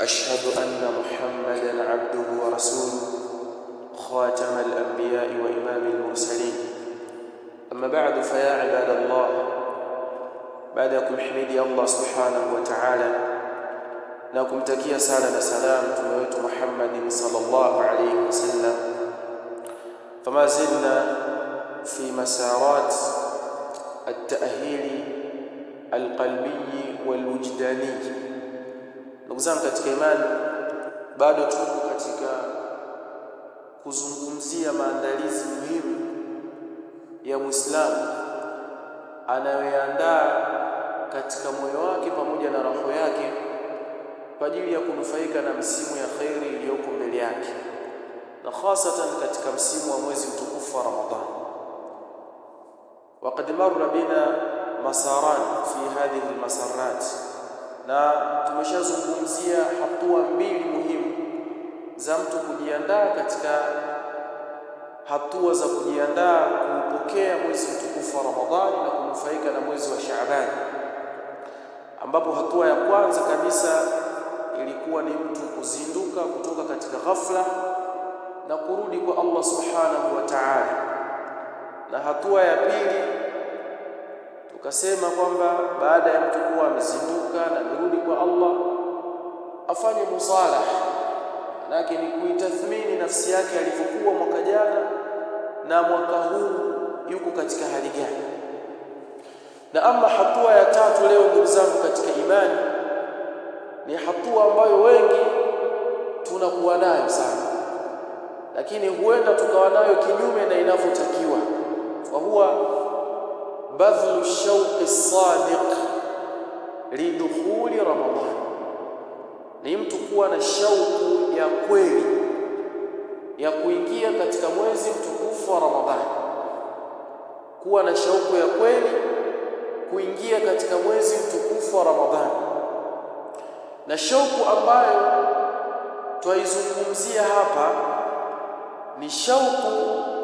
وأشهد أن محمدًا عبده ورسوله خاتم الأنبياء وإمام المرسلين. أما بعد، فيا عباد الله، بعدكم حميدي الله سبحانه وتعالى na kumtakia sala na salam mtume wetu Muhammad sallallahu alayhi wasallam. Fama zilna fi masarat at-ta'hili al-qalbi wal-wujdani. Ndugu zangu katika imani, bado tuko katika kuzungumzia maandalizi muhimu ya Muislamu anayoandaa katika moyo wake pamoja na roho yake kwa ajili ya kunufaika na msimu ya khairi iliyoko mbele yake, na hasatan katika msimu wa mwezi mtukufu wa Ramadhani. Waqad marra bina masaran fi hadhihi almasarat, na tumeshazungumzia hatua mbili muhimu za mtu kujiandaa katika hatua za kujiandaa kupokea mwezi mtukufu wa Ramadhani na kunufaika na mwezi wa Shaaban, ambapo hatua ya kwanza kabisa ilikuwa ni mtu kuzinduka kutoka katika ghafla na kurudi kwa Allah subhanahu wa ta'ala. Na hatua ya pili tukasema kwamba baada ya mtu kuwa amezinduka na kurudi kwa Allah, afanye musalah, lakini kuitathmini nafsi yake alivyokuwa mwaka jana na mwaka huu yuko katika hali gani. Na ama hatua ya tatu leo, ndugu zangu katika imani, ni hatua ambayo wengi tunakuwa nayo sana, lakini huenda tukawa nayo kinyume na inavyotakiwa. Fa huwa badhlu shauqi sadiq lidukhuli Ramadhan, ni mtu kuwa na shauku ya kweli ya kuingia katika mwezi mtukufu wa Ramadhani, kuwa na shauku ya kweli kuingia katika mwezi mtukufu wa Ramadhani. Na shauku ambayo twaizungumzia hapa ni shauku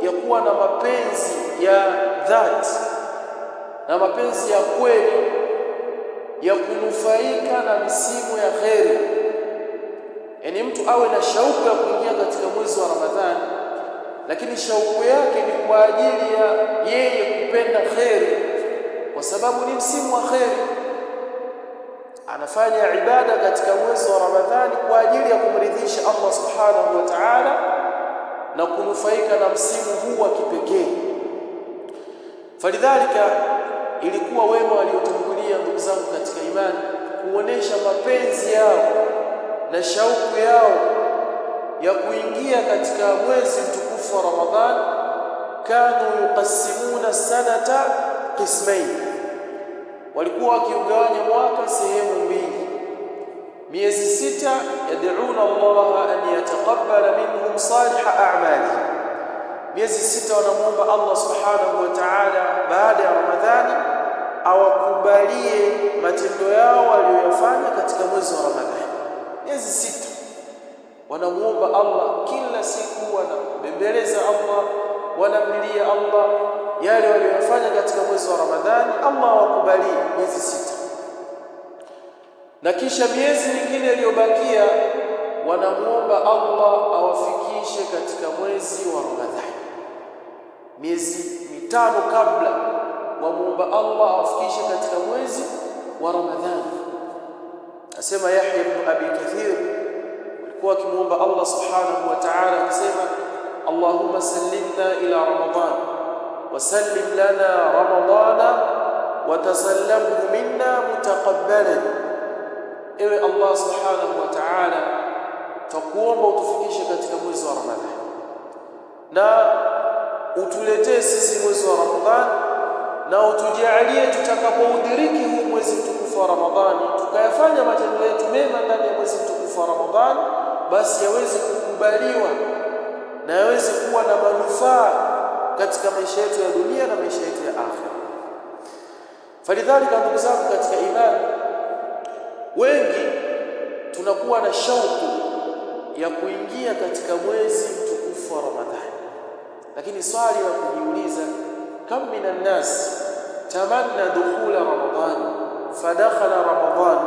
ya kuwa na mapenzi ya dhati na mapenzi ya kweli ya kunufaika na misimu ya kheri. Yaani mtu awe na shauku ya kuingia katika mwezi wa Ramadhani, lakini shauku yake ni kwa ajili ya yeye kupenda kheri, kwa sababu ni msimu wa kheri. Anafanya ibada katika mwezi wa Ramadhani kwa ajili ya kumridhisha Allah subhanahu wa ta'ala na kunufaika na msimu huu wa kipekee. Falidhalika, ilikuwa wema waliotangulia, ndugu zangu katika imani, kuonesha mapenzi yao na shauku yao ya kuingia katika mwezi mtukufu wa Ramadhani. Kanu yuqassimuna sanata qismain, walikuwa wakiugawanya mwaka sehemu mbili. Miezi sita, yad'una Allah an yataqabbala minhum salih a'mali, miezi sita wanamuomba Allah subhanahu wa ta'ala baada ya Ramadhani awakubalie matendo yao waliyofanya katika mwezi wa Ramadhani. Miezi sita wanamuomba Allah, kila siku wanambembeleza Allah, wanamlilia Allah yale waliyofanya katika mwezi wa Ramadhani, Allah awakubalie miezi sita. Na kisha miezi mingine iliyobakia wanamuomba Allah awafikishe katika mwezi wa Ramadhani. Miezi mitano kabla wamuomba Allah awafikishe katika mwezi wa Ramadhani. Asema Yahya ibn Abi Kathir, alikuwa akimuomba Allah subhanahu wa ta'ala akisema, Allahumma sallimna ila Ramadhan wasallim lana Ramadana watasallamhu minna mutaqabbalan. Ewe Allah subhanahu wa ta'ala, tukuomba utufikishe katika mwezi wa Ramadhani na utuletee sisi mwezi wa Ramadhani, na utujalie tutakapoudhiriki huu mwezi mtukufu wa Ramadhani tukayafanya matendo yetu mema ndani ya mwezi mtukufu wa Ramadhani, basi yaweze kukubaliwa na yaweze kuwa na manufaa katika maisha yetu ya dunia na maisha yetu ya akhera. Falidhalika, ndugu zangu katika imani, wengi tunakuwa na shauku ya kuingia katika mwezi mtukufu wa Ramadhani, lakini swali la kujiuliza, kam minan nas tamanna dukhula Ramadhan fadakhala Ramadhan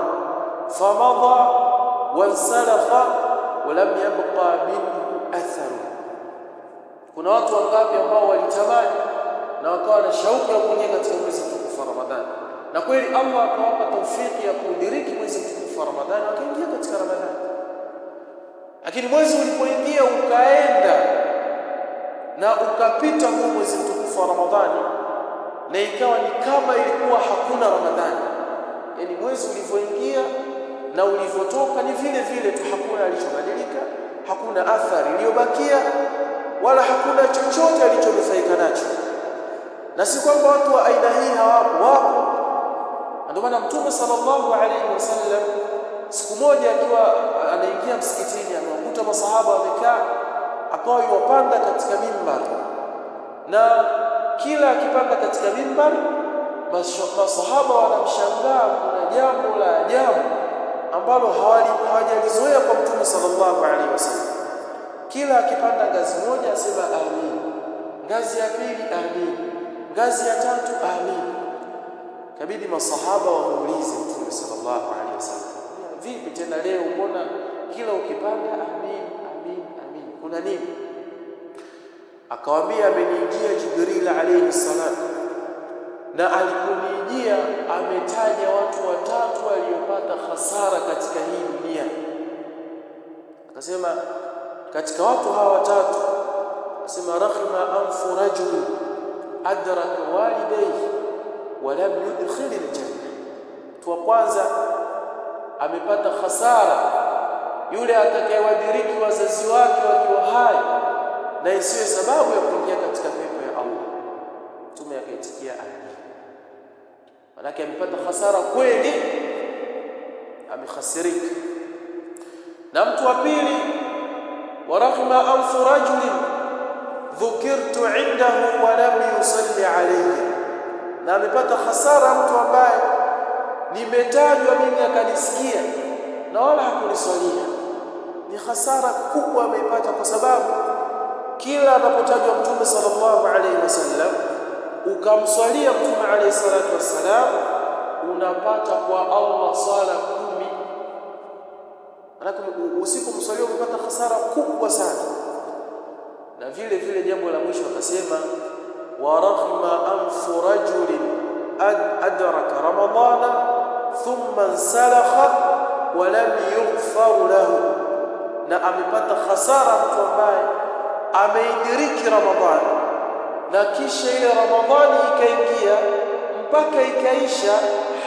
famadha wansalafa walam yabqa minhu atharu. Kuna watu wangapi ambao walitamani na wakawa na shauku ya kuingia katika mwezi mtukufu wa Ramadhani, na kweli Allah akawapa taufiki ya kudiriki mwezi mtukufu wa Ramadhani, wakaingia katika Ramadhani. Lakini mwezi ulipoingia ukaenda na ukapita huu mwezi mtukufu wa Ramadhani, na ikawa ni kama ilikuwa hakuna Ramadhani. Yani mwezi ulivyoingia na ulivyotoka ni vile vile tu, hakuna alichobadilika, hakuna athari iliyobakia, wala hakuna chochote alichonufaika nacho. Na si kwamba watu wa aina hii hawapo, wapo. Ndio maana Mtume sallallahu alaihi wasallam siku moja akiwa anaingia msikitini, anawakuta masahaba wamekaa, akawa yupanda katika mimbar, na kila akipanda katika mimbar masahaba wanamshangaa. Kuna jambo la ajabu ambalo hawajalizoea kwa Mtume sallallahu alaihi wasallam. Kila akipanda ngazi moja asema amin, ngazi ya pili amin, ngazi ya tatu amin. Kabidi masahaba wamuulize Mtume sallallahu alaihi wasallam, vipi tena leo, mbona kila ukipanda amin amin amin, kuna nini? Akawaambia, ameniijia Jibril alayhi salam, na aliponijia ametaja watu watatu waliopata hasara katika hii dunia. Akasema katika watu hawa watatu, akasema rakhima anfu rajul adraka walidayhi wa lam yudkhil aljanna. Mtu wa kwanza amepata hasara, yule atakayewadiriki wazazi wake wakiwa hai na isiwe sababu ya kuingia katika pepo ya Allah. Mtume akaitikia amin. Manake amepata hasara kweli, amekhasirika. Na mtu wa pili, wa rakhima anfu rajulin dhukirtu indahu wa lam yusalli alayhi, na amepata hasara mtu ambaye nimetajwa mimi akanisikia na wala hakuniswalia. Ni hasara kubwa ameipata, kwa sababu kila anapotajwa Mtume sallallahu alaihi wasallam ukamswalia Mtume alayhi salatu wassalam, unapata kwa Allah sala 10. Manake usipomswalia unapata hasara kubwa sana. Na vile vile jambo la mwisho akasema, wa rakhima anfu rajulin adraka ramadana thumma salakha wa lam yughfar lahu, na amepata hasara mtu ambaye ameidiriki Ramadhani na kisha ile Ramadhani ikaingia mpaka ikaisha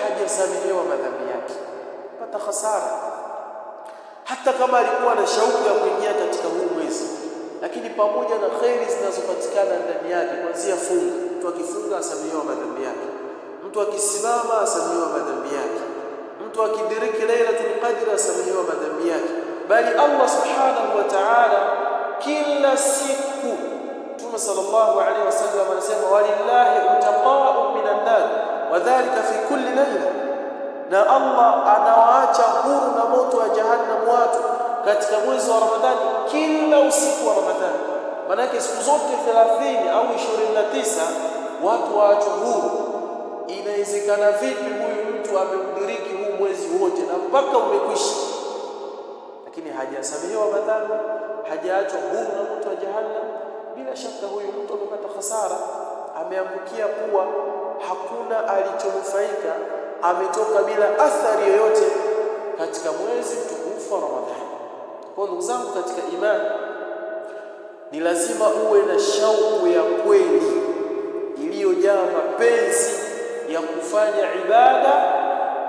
hajasamehewa madhambi yake. Pata hasara. Hata kama alikuwa na shauku ya kuingia katika huu mwezi, lakini pamoja na khairi zinazopatikana ndani yake, kuanzia funga, mtu akifunga asamehewa madhambi yake, mtu akisimama asamehewa madhambi yake, mtu akidiriki Lailatul Qadr asamehewa madhambi yake, bali Allah subhanahu wa ta'ala kila siku, Mtume sallallahu alaihi wasallam anasema, walillahi utaqa'u minan nar wa dhalika fi kulli layla, na Allah anawaacha huru na moto wa jahannam watu katika mwezi wa Ramadhani, kila usiku wa Ramadhani. Maana siku zote 30 au 29 watu waachwa huru. Inawezekana vipi huyu mtu ameudiriki huu mwezi wote na mpaka umekwisha, lakini hajasamehewa madhambi, hajaachwa huru na moto wa jahannam? Bila shaka huyu mtu amepata hasara, ameangukia kuwa hakuna alichonufaika, ametoka bila athari yoyote katika mwezi mtukufu wa Ramadhani. Kwa ndugu zangu katika imani, ni lazima uwe na shauku ya kweli iliyojaa mapenzi ya kufanya ibada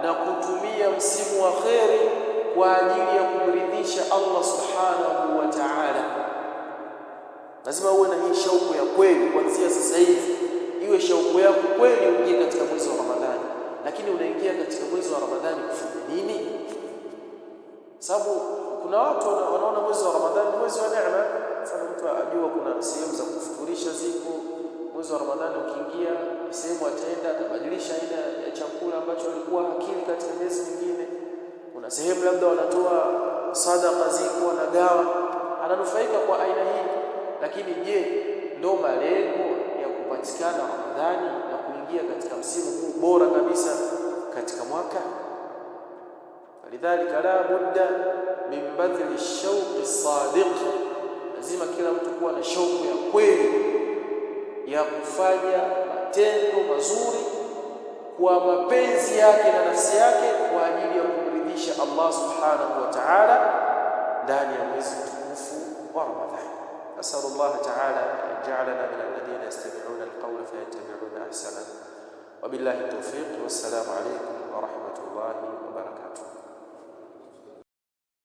na kutumia msimu wa kheri kwa ajili ya kumridhisha Allah subhanahu wa ta'ala. Lazima uwe na hii shauku ya kweli kuanzia sasa hivi. Iwe shauku yako kweli uingie katika mwezi wa Ramadhani. Lakini unaingia katika mwezi wa Ramadhani kufanya nini? Sababu kuna watu wanaona mwezi wa Ramadhani mwezi wa neema. Sana mtu ajua kuna sehemu za kufuturisha ziko. Mwezi wa Ramadhani ukiingia, sehemu ataenda atabadilisha aina ya chakula ambacho alikuwa hakili katika miezi mingine. Kuna sehemu labda wanatoa sadaka ziko, wanagawa, ananufaika kwa aina hii. Lakini je, ndo malengo ya kupatikana Ramadhani na kuingia katika msimu huu bora kabisa katika mwaka? Lidhalika la budda min badhli shauqi sadiq, lazima kila mtu kuwa na shauku ya kweli ya kufanya matendo mazuri kwa mapenzi yake na nafsi yake kwa ajili ya kumridhisha Allah subhanahu wa ta'ala ndani ya mwezi mtukufu wa Ramadhani. Nasallallahu ta'ala an yaj'alana min alladhina yastami'una alqawla fayattabi'una ahsana. Wabillahi tawfiq, wassalamu alaykum wa rahmatullahi wa barakatuh.